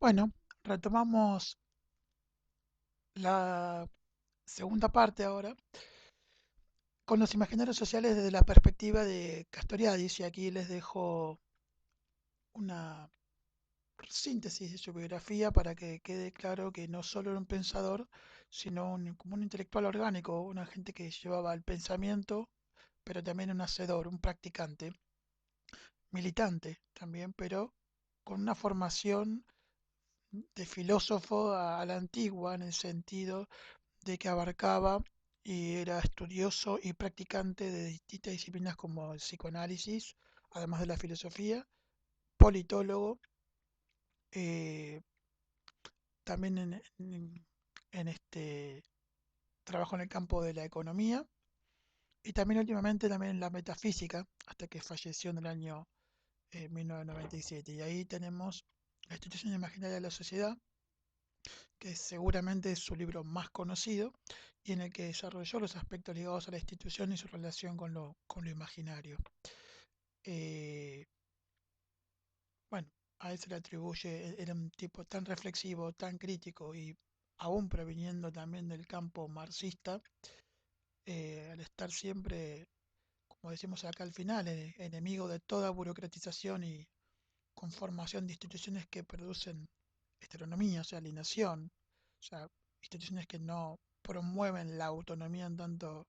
Bueno, retomamos la segunda parte ahora con los imaginarios sociales desde la perspectiva de Castoriadis y aquí les dejo una síntesis de su biografía para que quede claro que no solo era un pensador, sino como un intelectual orgánico, una gente que llevaba el pensamiento, pero también un hacedor, un practicante, militante también, pero con una formación de filósofo a la antigua en el sentido de que abarcaba y era estudioso y practicante de distintas disciplinas como el psicoanálisis, además de la filosofía, politólogo, eh, también en este trabajo en el campo de la economía y también últimamente también en la metafísica, hasta que falleció en el año 1997. Y ahí tenemos la institución imaginaria de la sociedad, que seguramente es su libro más conocido y en el que desarrolló los aspectos ligados a la institución y su relación con lo imaginario. Eh, bueno, a él se le atribuye, era un tipo tan reflexivo, tan crítico y aún proviniendo también del campo marxista, al estar siempre, como decimos acá al final, enemigo de toda burocratización y conformación de instituciones que producen heteronomía, o sea, alienación, o sea, instituciones que no promueven la autonomía en tanto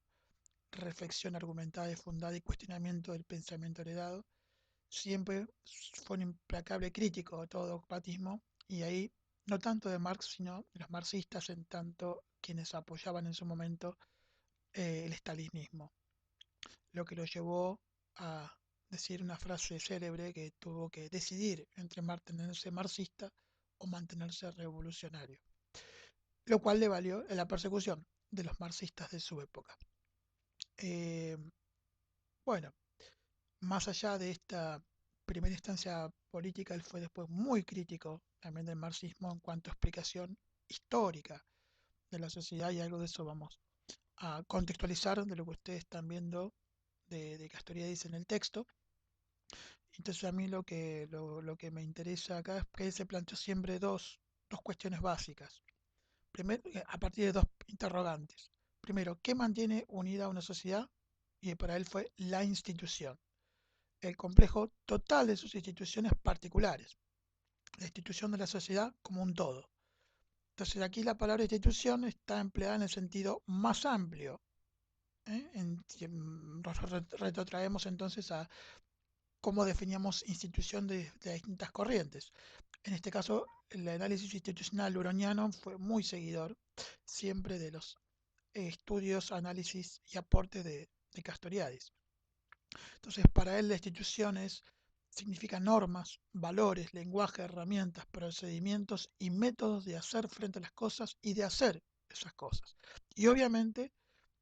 reflexión argumentada y fundada y cuestionamiento del pensamiento heredado, siempre fue un implacable crítico de todo dogmatismo y ahí no tanto de Marx, sino de los marxistas en tanto quienes apoyaban en su momento el estalinismo, lo que lo llevó a decir una frase célebre que tuvo que decidir entre mantenerse marxista o mantenerse revolucionario, lo cual le valió la persecución de los marxistas de su época. Eh, bueno, más allá de esta primera instancia política, él fue después muy crítico también del marxismo en cuanto a explicación histórica de la sociedad y algo de eso vamos a contextualizar de lo que ustedes están viendo de Castoriadis en el texto. Entonces a mí lo que me interesa acá es que él se planteó siempre dos cuestiones básicas. Primero, a partir de dos interrogantes. Primero, ¿qué mantiene unida a una sociedad? Y para él fue la institución, el complejo total de sus instituciones particulares, la institución de la sociedad como un todo. Entonces aquí la palabra institución está empleada en el sentido más amplio. Si nos retrotraemos entonces a cómo definíamos institución de distintas corrientes. En este caso, el análisis institucional uroniano fue muy seguidor siempre de los estudios, análisis y aportes de Castoriadis. Entonces, para él, las instituciones significan normas, valores, lenguaje, herramientas, procedimientos y métodos de hacer frente a las cosas y de hacer esas cosas. Y obviamente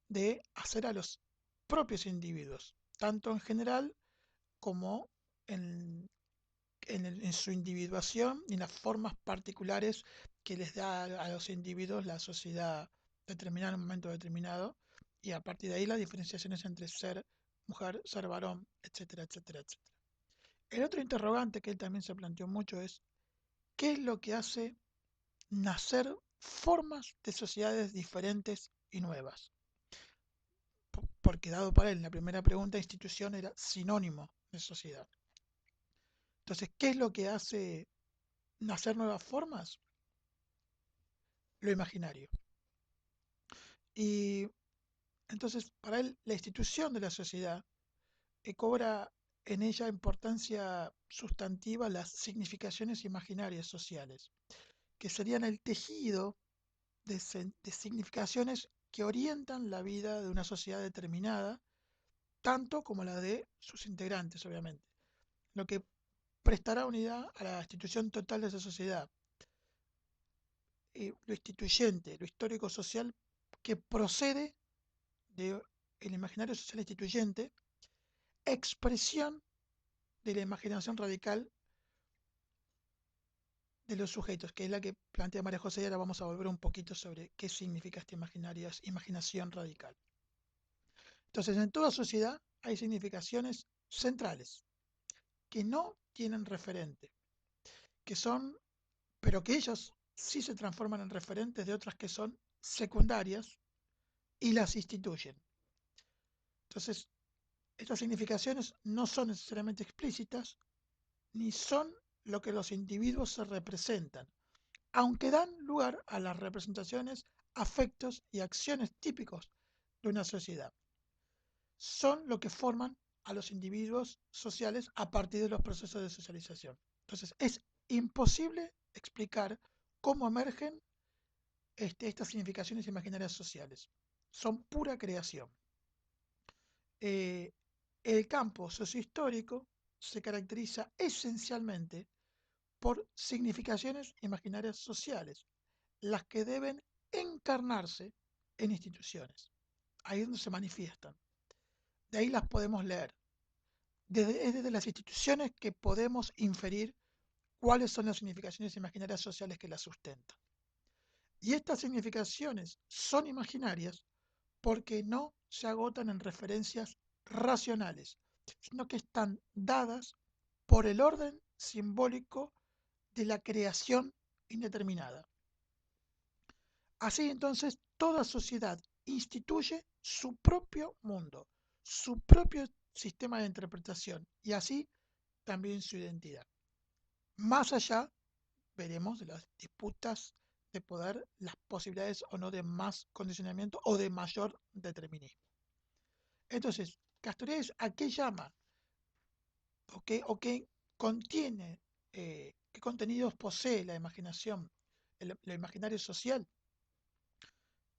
de hacer a los propios individuos, tanto en general como en, en su individuación y en las formas particulares que les da a los individuos la sociedad determinada en un momento determinado y a partir de ahí las diferenciaciones entre ser mujer, ser varón, etcétera, etcétera, etcétera. El otro interrogante que él también se planteó mucho es ¿qué es lo que hace nacer formas de sociedades diferentes y nuevas? Porque dado para él en la primera pregunta, institución era sinónimo de sociedad. Entonces, ¿qué es lo que hace nacer nuevas formas? Lo imaginario. Y entonces, para él, la institución de la sociedad cobra en ella importancia sustantiva las significaciones imaginarias sociales, que serían el tejido de significaciones que orientan la vida de una sociedad determinada, tanto como la de sus integrantes, obviamente, lo que prestará unidad a la institución total de esa sociedad, lo instituyente, lo histórico-social que procede del imaginario social instituyente, expresión de la imaginación radical de los sujetos, que es la que plantea María José, y ahora vamos a volver un poquito sobre qué significa esta imaginación radical. Entonces, en toda sociedad hay significaciones centrales que no tienen referente, que son pero que ellos sí se transforman en referentes de otras que son secundarias y las instituyen. Entonces, estas significaciones no son necesariamente explícitas, ni son lo que los individuos se representan, aunque dan lugar a las representaciones, afectos y acciones típicos de una sociedad. Son lo que forman a los individuos sociales a partir de los procesos de socialización. Entonces, es imposible explicar cómo emergen estas significaciones imaginarias sociales. Son pura creación. Eh, el campo sociohistórico se caracteriza esencialmente por significaciones imaginarias sociales, las que deben encarnarse en instituciones. Ahí es donde se manifiestan. De ahí las podemos leer. Es desde las instituciones que podemos inferir cuáles son las significaciones imaginarias sociales que las sustentan. Y estas significaciones son imaginarias porque no se agotan en referencias racionales, sino que están dadas por el orden simbólico de la creación indeterminada. Así entonces, toda sociedad instituye su propio mundo, su propio sistema de interpretación y así también su identidad. Más allá, veremos de las disputas de poder, las posibilidades o no de más condicionamiento o de mayor determinismo. Entonces, Castoriadis, ¿a qué llama o qué contiene, qué contenidos posee la imaginación, lo imaginario social?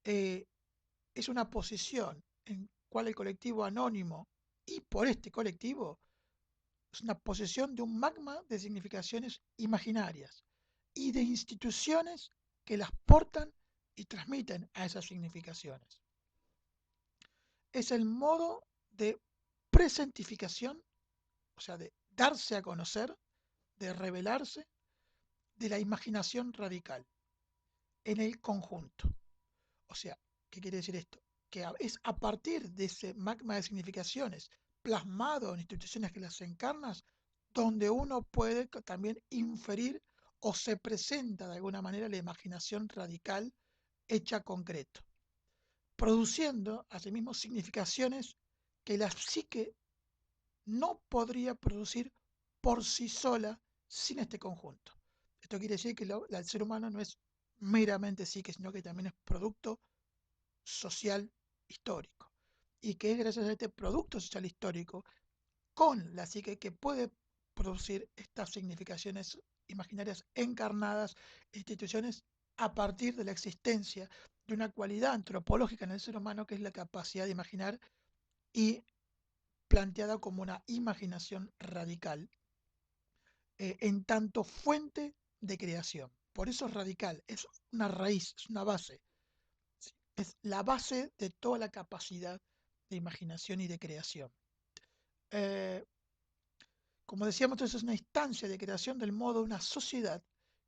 Eh, es una posición en cual el colectivo anónimo y por este colectivo es una posesión de un magma de significaciones imaginarias y de instituciones que las portan y transmiten a esas significaciones. Es el modo de presentificación, o sea, de darse a conocer, de revelarse, de la imaginación radical en el conjunto. O sea, ¿qué quiere decir esto? Que es a partir de ese magma de significaciones plasmado en instituciones que las encarnan, donde uno puede también inferir o se presenta de alguna manera la imaginación radical hecha concreto, produciendo asimismo significaciones que la psique no podría producir por sí sola sin este conjunto. Esto quiere decir que el ser humano no es meramente psique, sino que también es producto social histórico. Y que es gracias a este producto social histórico con la psique que puede producir estas significaciones imaginarias encarnadas en instituciones a partir de la existencia de una cualidad antropológica en el ser humano que es la capacidad de imaginar y planteada como una imaginación radical en tanto fuente de creación. Por eso es radical, es una raíz, es una base. ¿Sí? Es la base de toda la capacidad de imaginación y de creación. Eh, como decíamos, entonces es una instancia de creación del modo de una sociedad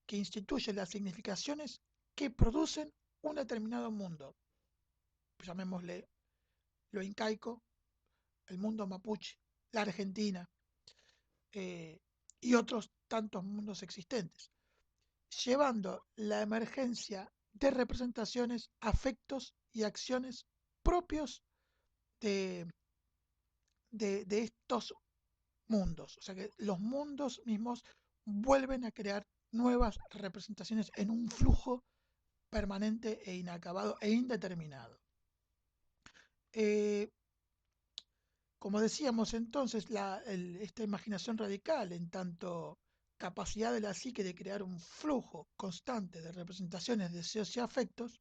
que instituye las significaciones que producen un determinado mundo. Llamémosle lo incaico, el mundo mapuche, la Argentina y otros tantos mundos existentes, llevando la emergencia de representaciones, afectos y acciones propios de, de estos mundos. O sea que los mundos mismos vuelven a crear nuevas representaciones en un flujo permanente e inacabado e indeterminado. Eh, como decíamos entonces, esta imaginación radical, en tanto capacidad de la psique de crear un flujo constante de representaciones, deseos y afectos,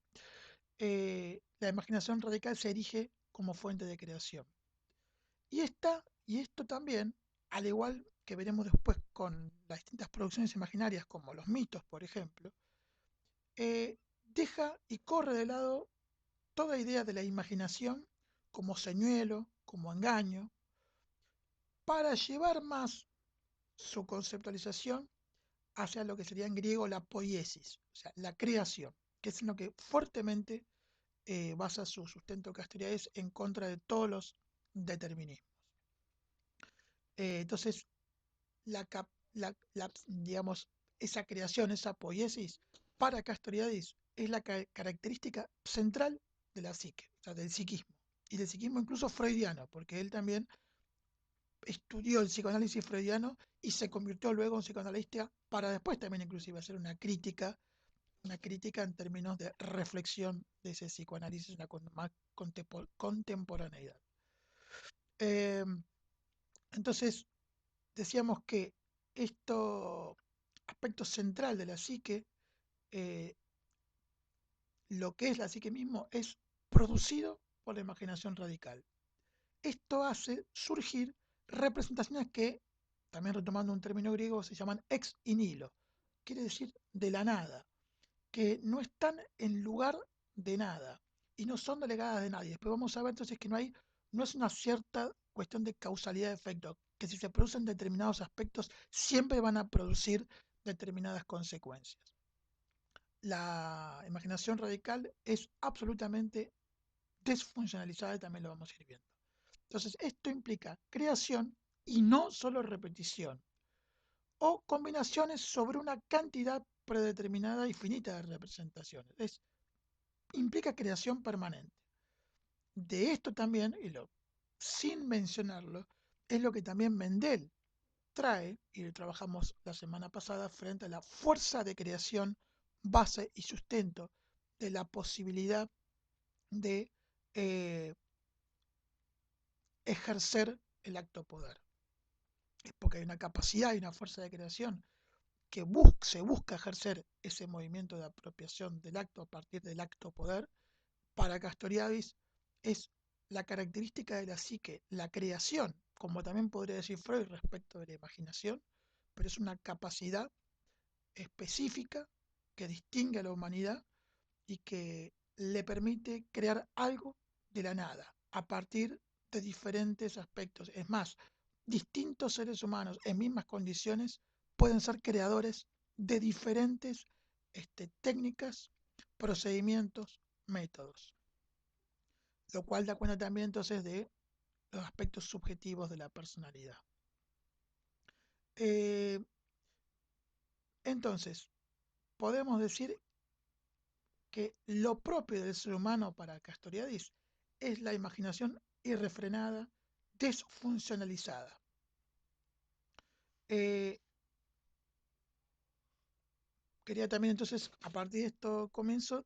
la imaginación radical se erige como fuente de creación. Y esto también, al igual que veremos después con las distintas producciones imaginarias, como los mitos, por ejemplo, deja y corre de lado toda idea de la imaginación como señuelo, como engaño, para llevar más su conceptualización hacia lo que sería en griego la poiesis, o sea, la creación, que es en lo que fuertemente basa su sustento Castoriadis en contra de todos los determinismos. Entonces, digamos, esa creación, esa poiesis, para Castoriadis es la característica central de la psique, o sea, del psiquismo, y del psiquismo incluso freudiano, porque él también estudió el psicoanálisis freudiano y se convirtió luego en psicoanalista para después también inclusive hacer una crítica en términos de reflexión de ese psicoanálisis, una más contemporaneidad. Eh, entonces, decíamos que esto aspecto central de la psique, eh, lo que es la psique mismo, es producido por la imaginación radical. Esto hace surgir representaciones que, también retomando un término griego, se llaman ex nihilo, quiere decir de la nada, que no están en lugar de nada y no son delegadas de nadie. Después vamos a ver entonces que no es una cierta cuestión de causalidad de efecto, que si se producen determinados aspectos siempre van a producir determinadas consecuencias. La imaginación radical es absolutamente desfuncionalizada y también lo vamos a ir viendo. Entonces, esto implica creación y no solo repetición, o combinaciones sobre una cantidad predeterminada y finita de representaciones. Implica creación permanente. De esto también, sin mencionarlo, es lo que también Mendel trae, y lo trabajamos la semana pasada, frente a la fuerza de creación, base y sustento de la posibilidad de eh, ejercer el acto poder. Es porque hay una capacidad y una fuerza de creación que se busca ejercer ese movimiento de apropiación del acto a partir del acto poder. Para Castoriadis es la característica de la psique, la creación, como también podría decir Freud respecto de la imaginación, pero es una capacidad específica que distingue a la humanidad y que le permite crear algo de la nada, a partir de diferentes aspectos. Es más, distintos seres humanos en mismas condiciones pueden ser creadores de diferentes técnicas, procedimientos, métodos, lo cual da cuenta también entonces de los aspectos subjetivos de la personalidad. Eh, entonces, podemos decir que lo propio del ser humano para Castoriadis es la imaginación irrefrenada, desfuncionalizada. Eh, Quería también entonces, a partir de esto comienzo,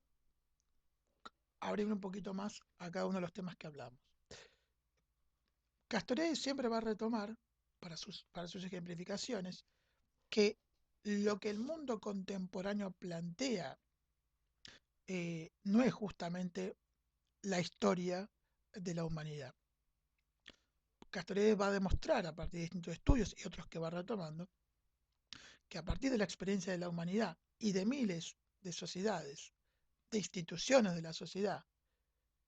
abrir un poquito más a cada uno de los temas que hablamos. Castoriadis siempre va a retomar, para sus ejemplificaciones, que lo que el mundo contemporáneo plantea no es justamente la historia de la humanidad. Castoriadis va a demostrar, a partir de distintos estudios y otros que va retomando, que a partir de la experiencia de la humanidad y de miles de sociedades, de instituciones de la sociedad,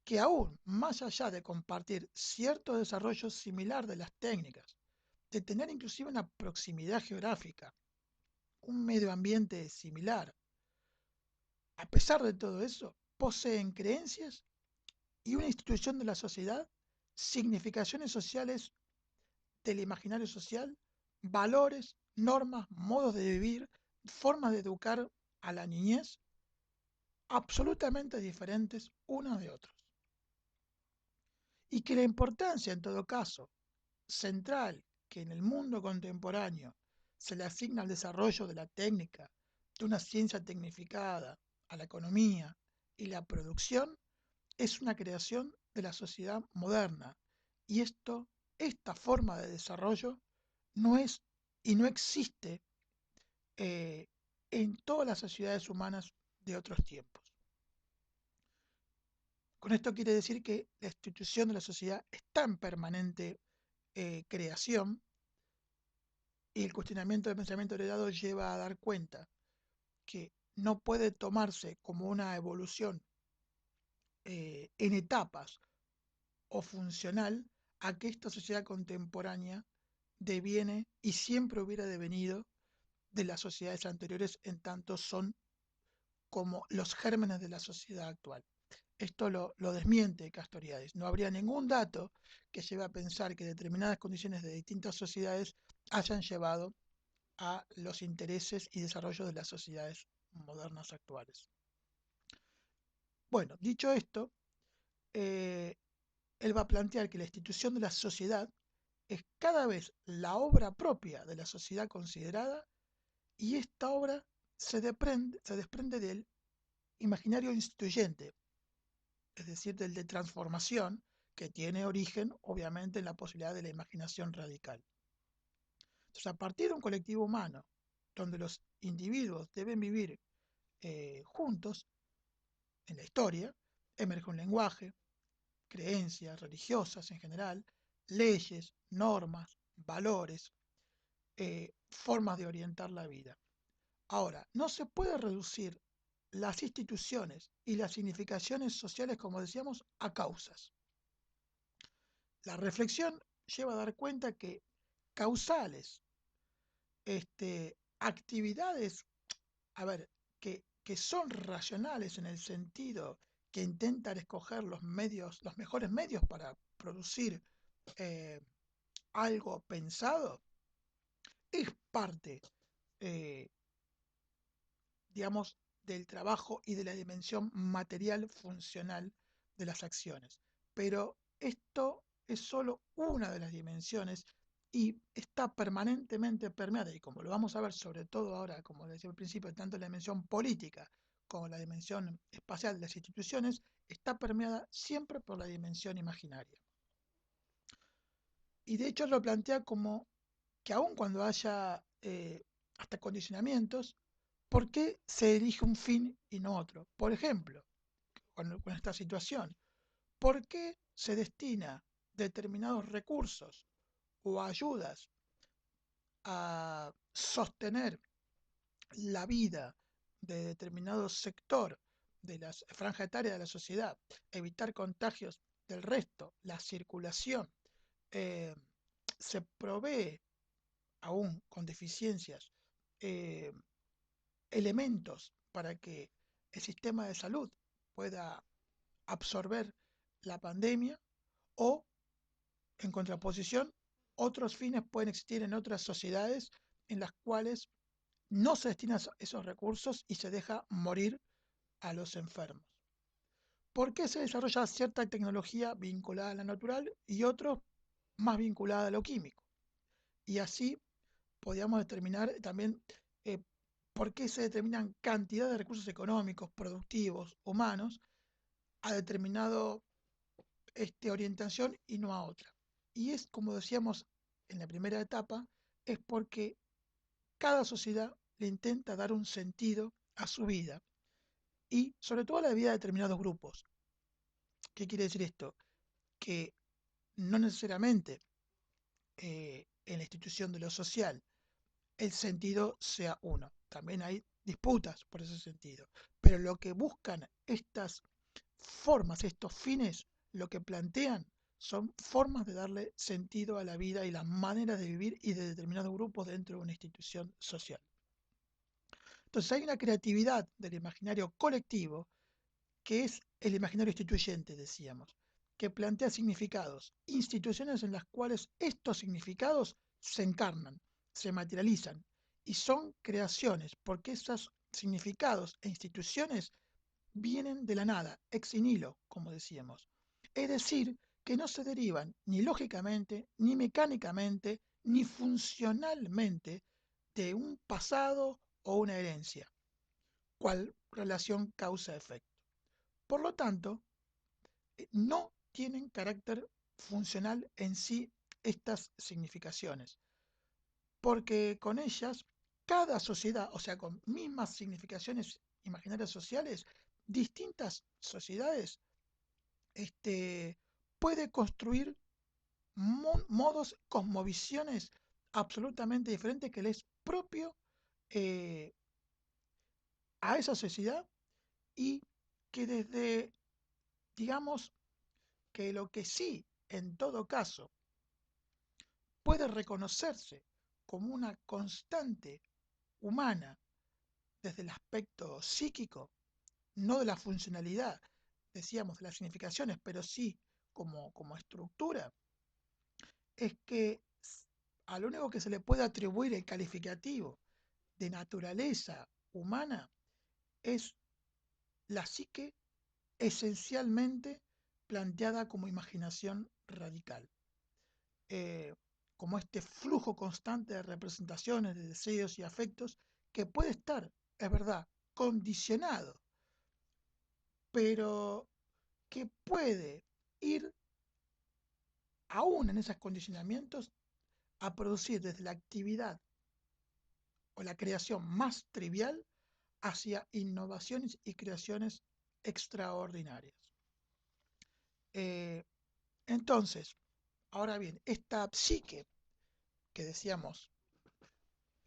que aún más allá de compartir cierto desarrollo similar de las técnicas, de tener inclusive una proximidad geográfica, un medio ambiente similar, a pesar de todo eso, poseen creencias y una institución de la sociedad, significaciones sociales del imaginario social, valores, normas, modos de vivir, formas de educar a la niñez, absolutamente diferentes unos de otros. Y que la importancia, en todo caso, central que en el mundo contemporáneo se le asigna al desarrollo de la técnica, de una ciencia tecnificada, a la economía y la producción, es una creación de la sociedad moderna. Y esta forma de desarrollo no es y no existe eh, en todas las sociedades humanas de otros tiempos. Con esto quiere decir que la institución de la sociedad está en permanente creación y el cuestionamiento del pensamiento heredado lleva a dar cuenta que no puede tomarse como una evolución en etapas o funcional a que esta sociedad contemporánea deviene y siempre hubiera devenido de las sociedades anteriores en tanto son como los gérmenes de la sociedad actual. Esto lo desmiente Castoriadis. No habría ningún dato que lleve a pensar que determinadas condiciones de distintas sociedades hayan llevado a los intereses y desarrollo de las sociedades modernas actuales. Bueno, dicho esto, eh, él va a plantear que la institución de la sociedad es cada vez la obra propia de la sociedad considerada, y esta obra se desprende del imaginario instituyente, es decir, del de transformación, que tiene origen obviamente en la posibilidad de la imaginación radical. Entonces, a partir de un colectivo humano, donde los individuos deben vivir juntos en la historia, emerge un lenguaje, creencias religiosas en general, leyes, normas, valores, formas de orientar la vida. Ahora, no se puede reducir las instituciones y las significaciones sociales, como decíamos, a causas. La reflexión lleva a dar cuenta que causales, actividades, a ver, que son racionales en el sentido que intentan escoger los medios, los mejores medios para producir eh, algo pensado, es parte, eh, digamos, del trabajo y de la dimensión material funcional de las acciones. Pero esto es solo una de las dimensiones y está permanentemente permeada, y como lo vamos a ver sobre todo ahora, como decía al principio, tanto la dimensión política como la dimensión espacial de las instituciones, está permeada siempre por la dimensión imaginaria. Y de hecho lo plantea como que aun cuando haya hasta condicionamientos, ¿por qué se elige un fin y no otro? Por ejemplo, con esta situación, ¿por qué se destina determinados recursos o ayudas a sostener la vida de determinado sector de la franja etaria de la sociedad, evitar contagios del resto, la circulación, eh, se provee aún con deficiencias, eh, elementos para que el sistema de salud pueda absorber la pandemia, o en contraposición, otros fines pueden existir en otras sociedades en las cuales no se destinan esos recursos y se deja morir a los enfermos. ¿Por qué se desarrolla cierta tecnología vinculada a la natural y otros más vinculada a lo químico? Y así podríamos determinar también eh, por qué se determinan cantidad de recursos económicos, productivos, humanos, a determinado orientación y no a otra. Y es, como decíamos en la primera etapa, es porque cada sociedad le intenta dar un sentido a su vida y sobre todo a la vida de determinados grupos. ¿Qué quiere decir esto? Que no necesariamente en la institución de lo social el sentido sea uno. También hay disputas por ese sentido. Pero lo que buscan estas formas, estos fines, lo que plantean son formas de darle sentido a la vida y las maneras de vivir y de determinados grupos dentro de una institución social. Entonces hay una creatividad del imaginario colectivo, que es el imaginario instituyente, decíamos, que plantea significados, instituciones en las cuales estos significados se encarnan, se materializan y son creaciones, porque esos significados e instituciones vienen de la nada, ex nihilo, como decíamos. Es decir, que no se derivan ni lógicamente, ni mecánicamente, ni funcionalmente de un pasado o una herencia, cual relación causa-efecto. Por lo tanto, no tienen carácter funcional en sí estas significaciones, porque con ellas cada sociedad, o sea, con mismas significaciones imaginarias sociales, distintas sociedades puede construir modos, cosmovisiones absolutamente diferentes que les es propio eh, a esa sociedad, y que desde, digamos, que lo que sí, en todo caso, puede reconocerse como una constante humana desde el aspecto psíquico, no de la funcionalidad, decíamos, de las significaciones, pero sí como estructura, es que a lo único que se le puede atribuir el calificativo de naturaleza humana es la psique esencialmente planteada como imaginación radical, eh, como este flujo constante de representaciones, de deseos y afectos que puede estar, es verdad, condicionado, pero que puede ir aún en esos condicionamientos a producir desde la actividad o la creación más trivial hacia innovaciones y creaciones extraordinarias. Eh, entonces, ahora bien, esta psique que decíamos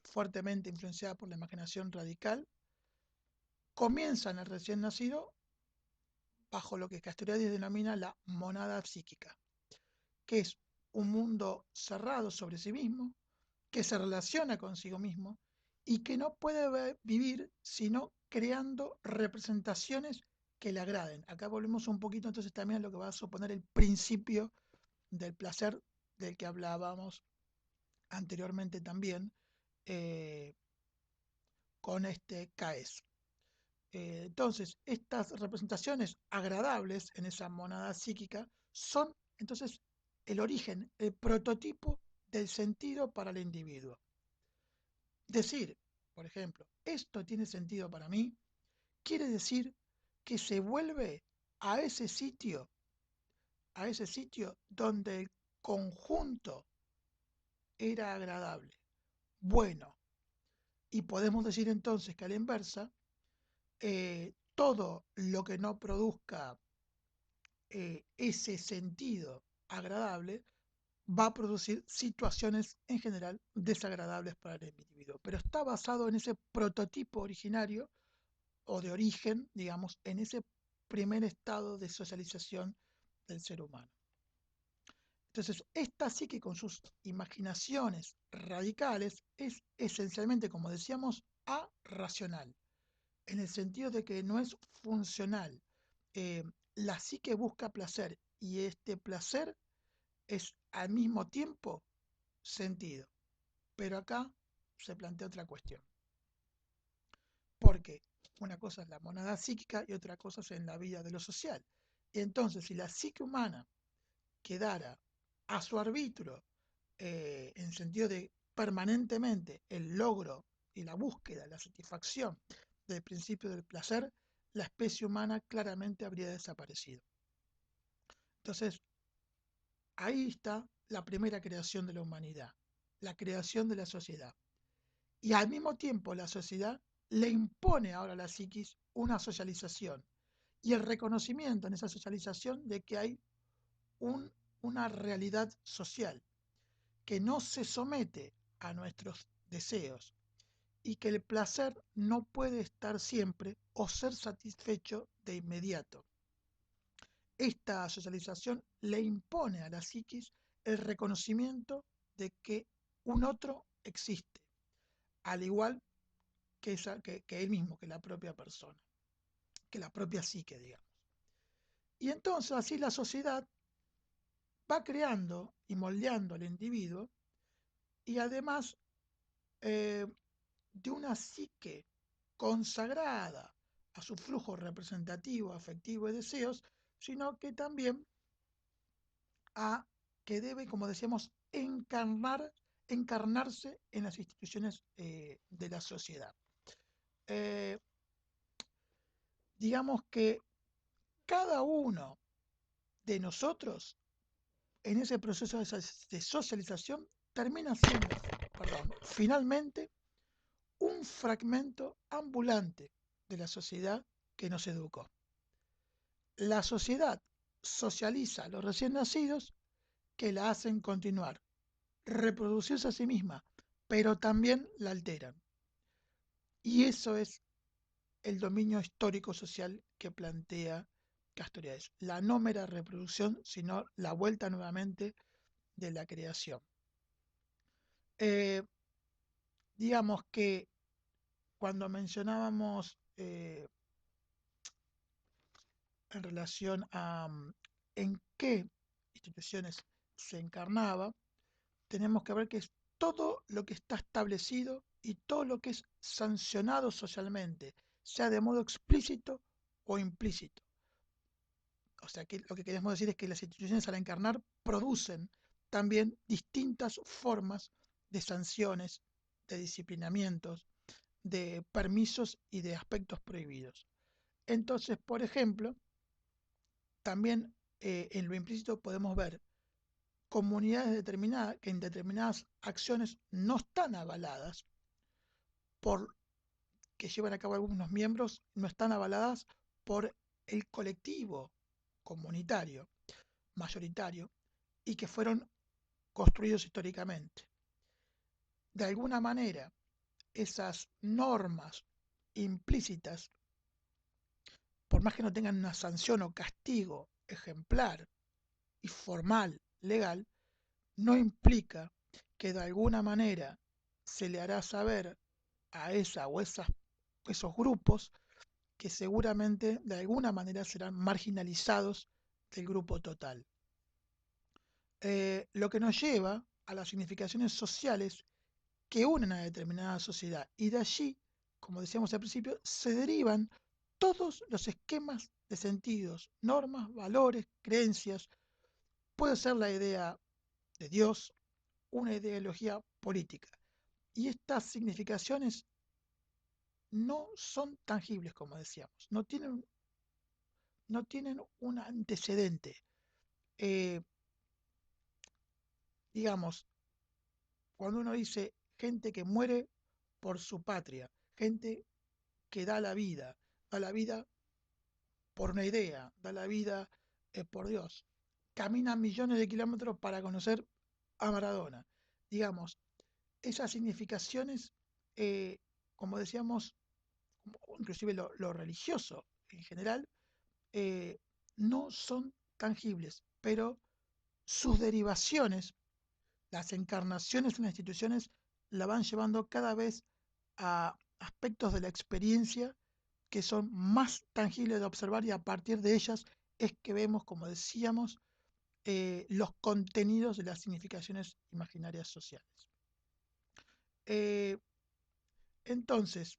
fuertemente influenciada por la imaginación radical, comienza en el recién nacido bajo lo que Castoriadis denomina la monada psíquica, que es un mundo cerrado sobre sí mismo, que se relaciona consigo mismo y que no puede vivir sino creando representaciones que le agraden. Acá volvemos un poquito entonces también a lo que va a suponer el principio del placer del que hablábamos anteriormente también eh, con este CAES. Entonces, estas representaciones agradables en esa monada psíquica son entonces el origen, el prototipo del sentido para el individuo. Decir, por ejemplo, esto tiene sentido para mí, quiere decir que se vuelve a a ese sitio donde el conjunto era agradable, bueno, y podemos decir entonces que a la inversa, todo lo que no produzca ese sentido agradable va a producir situaciones en general desagradables para el individuo, pero está basado en ese prototipo originario o de origen, digamos, en ese primer estado de socialización del ser humano. Entonces, esta sí que con sus imaginaciones radicales es esencialmente, como decíamos, arracional, en el sentido de que no es funcional. Eh, la psique busca placer y este placer es al mismo tiempo sentido. Pero acá se plantea otra cuestión. Porque una cosa es la monada psíquica y otra cosa es en la vida de lo social. Y entonces, si la psique humana quedara a su arbitrio, en sentido de permanentemente el logro y la búsqueda, la satisfacción del principio del placer, la especie humana claramente habría desaparecido. Entonces, ahí está la primera creación de la humanidad, la creación de la sociedad. Y al mismo tiempo la sociedad le impone ahora a la psiquis una socialización y el reconocimiento en esa socialización de que hay una realidad social que no se somete a nuestros deseos y que el placer no puede estar siempre o ser satisfecho de inmediato. Esta socialización le impone a la psiquis el reconocimiento de que un otro existe, al igual que él mismo, que la propia persona, que la propia psique, digamos. Y entonces así la sociedad va creando y moldeando al individuo y además eh, de una psique consagrada a su flujo representativo, afectivo y deseos, sino que también a que debe, como decíamos, encarnarse en las instituciones de la sociedad. Eh, digamos que cada uno de nosotros en ese proceso de socialización termina siendo, perdón, finalmente un fragmento ambulante de la sociedad que nos educó. La sociedad socializa a los recién nacidos que la hacen continuar, reproducirse a sí misma, pero también la alteran. Y eso es el dominio histórico-social que plantea Castoriadis. La no mera reproducción, sino la vuelta nuevamente de la creación. Eh, digamos que cuando mencionábamos en relación a en qué instituciones se encarnaba, tenemos que ver que todo lo que está establecido y todo lo que es sancionado socialmente, sea de modo explícito o implícito. O sea, que lo que queremos decir es que las instituciones al encarnar producen también distintas formas de sanciones, de disciplinamientos, de permisos y de aspectos prohibidos. Entonces, por ejemplo, también en lo implícito podemos ver comunidades determinadas que en determinadas acciones no están avaladas por que llevan a cabo algunos miembros, no están avaladas por el colectivo comunitario mayoritario y que fueron construidos históricamente. De alguna manera, esas normas implícitas, por más que no tengan una sanción o castigo ejemplar y formal, legal, no implica que de alguna manera se le hará saber a esa o esos grupos que seguramente de alguna manera serán marginalizados del grupo total. Lo que nos lleva a las significaciones sociales que unen a determinada sociedad y de allí, como decíamos al principio, se derivan todos los esquemas de sentidos, normas, valores, creencias. Puede ser la idea de Dios, una ideología política. Y estas significaciones no son tangibles, como decíamos, no tienen un antecedente. Eh, digamos, cuando uno dice gente que muere por su patria, gente que da la vida por una idea, da la vida por Dios, camina millones de kilómetros para conocer a Maradona. Digamos, esas significaciones, eh, como decíamos, inclusive lo religioso en general, eh, no son tangibles, pero sus derivaciones, las encarnaciones en las instituciones, la van llevando cada vez a aspectos de la experiencia que son más tangibles de observar y a partir de ellas es que vemos, como decíamos, los contenidos de las significaciones imaginarias sociales. Eh, entonces,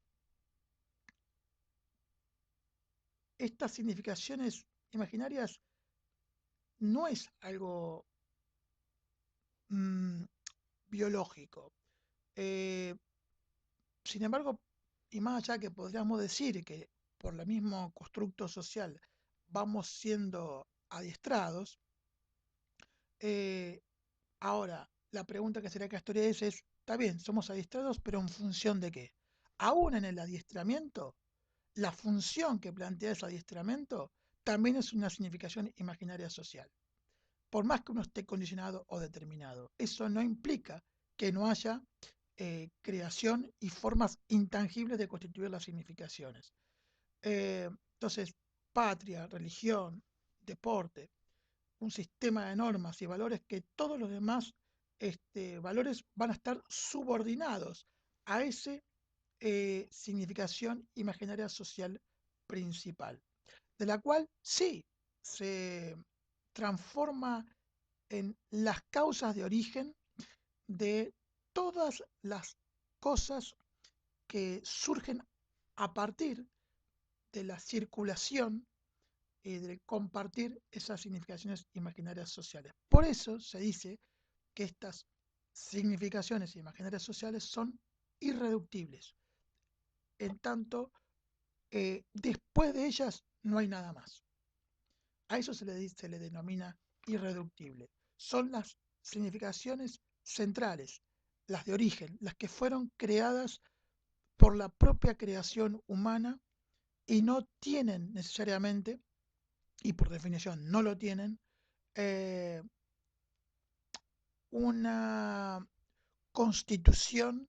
estas significaciones imaginarias no es algo mm, biológico. Eh, Sin embargo, y más allá que podríamos decir que por el mismo constructo social vamos siendo adiestrados, eh, ahora la pregunta que sería Castoriadis es, está bien, somos adiestrados, pero ¿en función de qué? Aún en el adiestramiento, la función que plantea ese adiestramiento también es una significación imaginaria social, por más que uno esté condicionado o determinado. Eso no implica que no haya creación y formas intangibles de constituir las significaciones. Entonces, patria, religión, deporte, un sistema de normas y valores que todos los demás valores van a estar subordinados a esa significación imaginaria social principal, de la cual sí se transforma en las causas de origen de todas las cosas que surgen a partir de la circulación y de compartir esas significaciones imaginarias sociales. Por eso se dice que estas significaciones imaginarias sociales son irreductibles, en tanto después de ellas no hay nada más. A eso se le denomina irreductible. Son las significaciones centrales, las de origen, las que fueron creadas por la propia creación humana y no tienen necesariamente, y por definición no lo tienen, eh, una constitución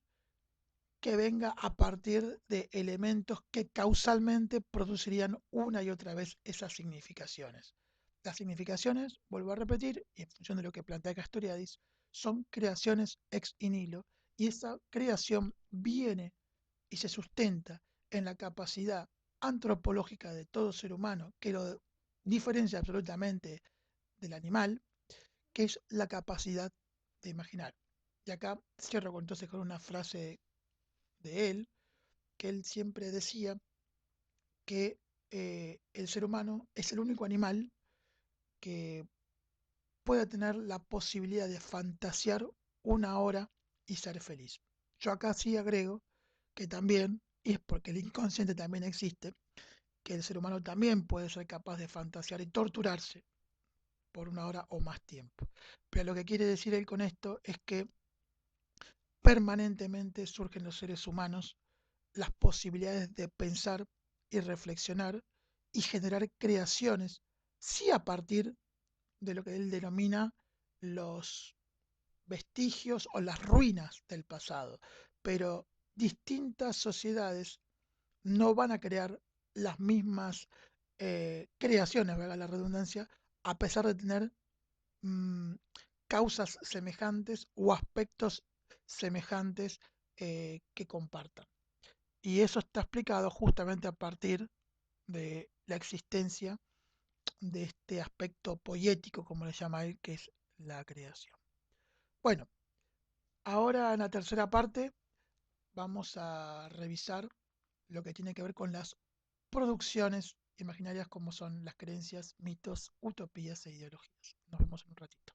que venga a partir de elementos que causalmente producirían una y otra vez esas significaciones. Las significaciones, vuelvo a repetir, y en función de lo que plantea Castoriadis, son creaciones ex nihilo, y esa creación viene y se sustenta en la capacidad antropológica de todo ser humano, que lo diferencia absolutamente del animal, que es la capacidad de imaginar. Y acá cierro entonces con una frase de él, que él siempre decía que el ser humano es el único animal que puede tener la posibilidad de fantasear una hora y ser feliz. Yo acá sí agrego que también, y es porque el inconsciente también existe, que el ser humano también puede ser capaz de fantasear y torturarse por una hora o más tiempo. Pero lo que quiere decir él con esto es que permanentemente surgen los seres humanos las posibilidades de pensar y reflexionar y generar creaciones, sí a partir de lo que él denomina los vestigios o las ruinas del pasado, pero distintas sociedades no van a crear las mismas creaciones, valga la redundancia, a pesar de tener mm, causas semejantes o aspectos semejantes que compartan. Y eso está explicado justamente a partir de la existencia de este aspecto poético, como le llama él, que es la creación. Bueno, ahora en la tercera parte vamos a revisar lo que tiene que ver con las producciones imaginarias como son las creencias, mitos, utopías e ideologías. Nos vemos en un ratito.